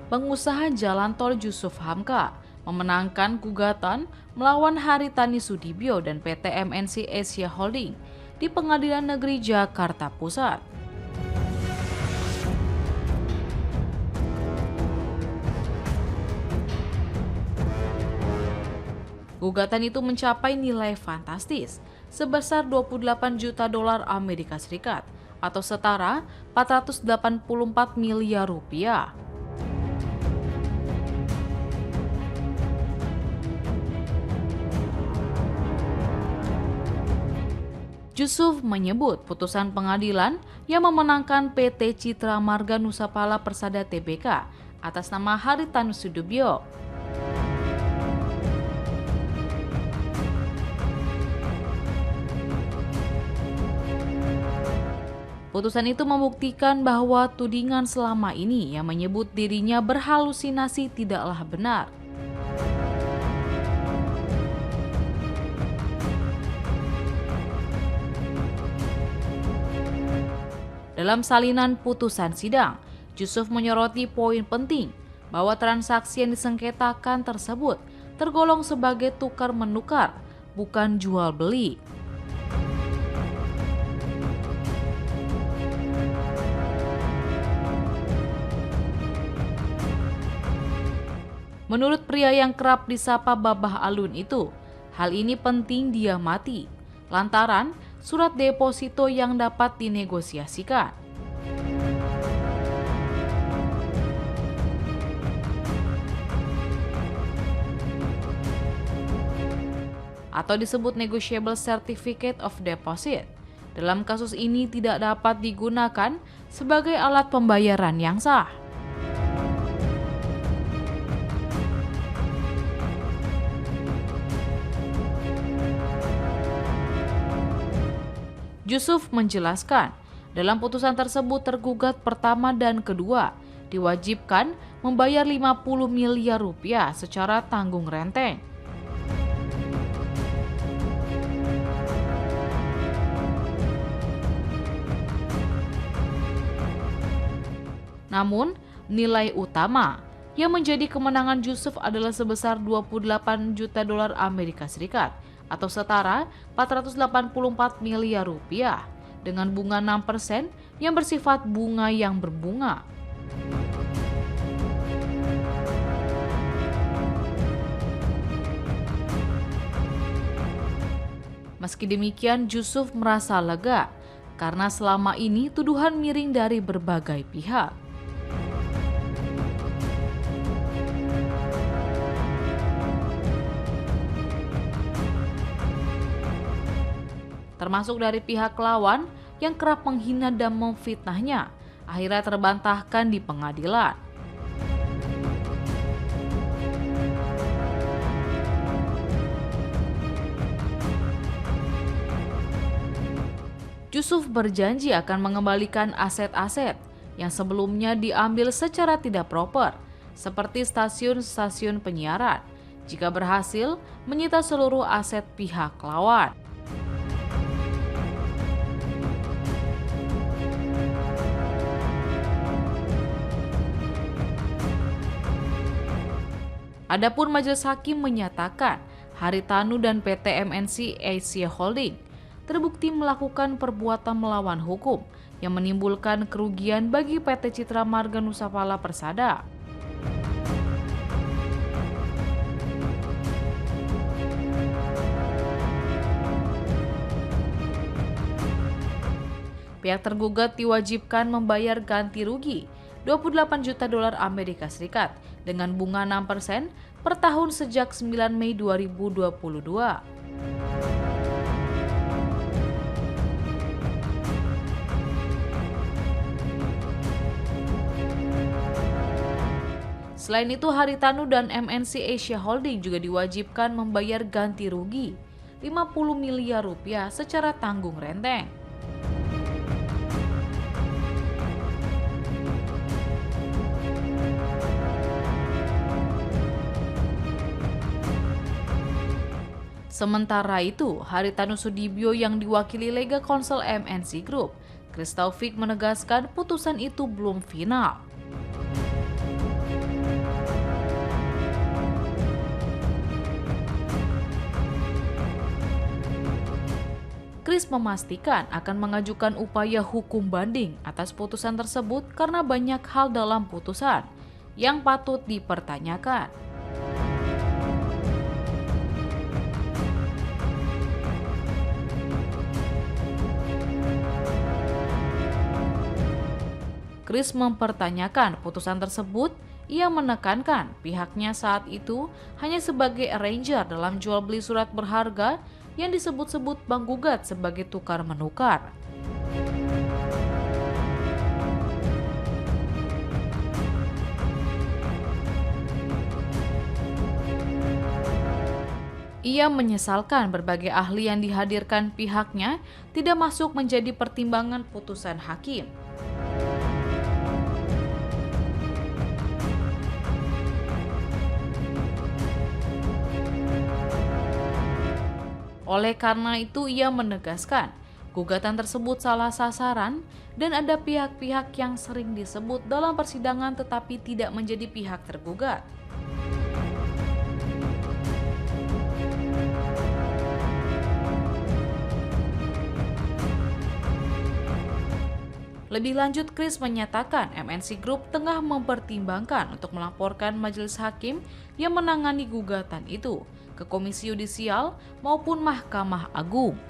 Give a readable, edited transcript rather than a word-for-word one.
pengusaha jalan tol Jusuf Hamka memenangkan gugatan melawan Haritani Sudibyo dan PT MNC Asia Holding di Pengadilan Negeri Jakarta Pusat. Gugatan itu mencapai nilai fantastis sebesar 28 juta dolar Amerika Serikat atau setara 484 miliar rupiah. Jusuf menyebut putusan pengadilan yang memenangkan PT Citra Marga Nusapala Persada Tbk atas nama Haritanu Sudibyo. Putusan itu membuktikan bahwa tudingan selama ini yang menyebut dirinya berhalusinasi tidaklah benar. Dalam salinan putusan sidang, Jusuf menyoroti poin penting bahwa transaksi yang disengketakan tersebut tergolong sebagai tukar-menukar, bukan jual-beli. Menurut pria yang kerap disapa Babah Alun itu, hal ini penting dia mati, lantaran surat deposito yang dapat dinegosiasikan. Atau disebut negotiable certificate of deposit. Dalam kasus ini tidak dapat digunakan sebagai alat pembayaran yang sah. Jusuf menjelaskan, dalam putusan tersebut tergugat pertama dan kedua diwajibkan membayar 50 miliar rupiah secara tanggung renteng. Namun, nilai utama yang menjadi kemenangan Jusuf adalah sebesar 28 juta dolar Amerika Serikat atau setara 484 miliar rupiah dengan bunga 6% yang bersifat bunga yang berbunga. Meski demikian, Jusuf merasa lega karena selama ini tuduhan miring dari berbagai pihak. Termasuk dari pihak lawan yang kerap menghina dan memfitnahnya, akhirnya terbantahkan di pengadilan. Jusuf berjanji akan mengembalikan aset-aset yang sebelumnya diambil secara tidak proper, seperti stasiun-stasiun penyiaran, jika berhasil menyita seluruh aset pihak lawan. Adapun majelis hakim menyatakan Haritanu dan PT MNC Asia Holding terbukti melakukan perbuatan melawan hukum yang menimbulkan kerugian bagi PT Citra Marga Nusapala Persada. Pihak tergugat diwajibkan membayar ganti rugi 28 juta dolar Amerika Serikat dengan bunga 6% per tahun sejak 9 Mei 2022. Selain itu, Haritanu dan MNC Asia Holding juga diwajibkan membayar ganti rugi 50 miliar rupiah secara tanggung renteng. Sementara itu, Haritanu Sudibyo yang diwakili Lega Konsel MNC Group, Chris Taufik menegaskan putusan itu belum final. Kris memastikan akan mengajukan upaya hukum banding atas putusan tersebut karena banyak hal dalam putusan yang patut dipertanyakan. Kris mempertanyakan putusan tersebut. Ia menekankan pihaknya saat itu hanya sebagai arranger dalam jual beli surat berharga yang disebut-sebut bank gugat sebagai tukar-menukar. Ia menyesalkan berbagai ahli yang dihadirkan pihaknya tidak masuk menjadi pertimbangan putusan hakim. Oleh karena itu, ia menegaskan gugatan tersebut salah sasaran dan ada pihak-pihak yang sering disebut dalam persidangan tetapi tidak menjadi pihak tergugat. Lebih lanjut, Kris menyatakan MNC Group tengah mempertimbangkan untuk melaporkan majelis hakim yang menangani gugatan itu ke Komisi Yudisial maupun Mahkamah Agung.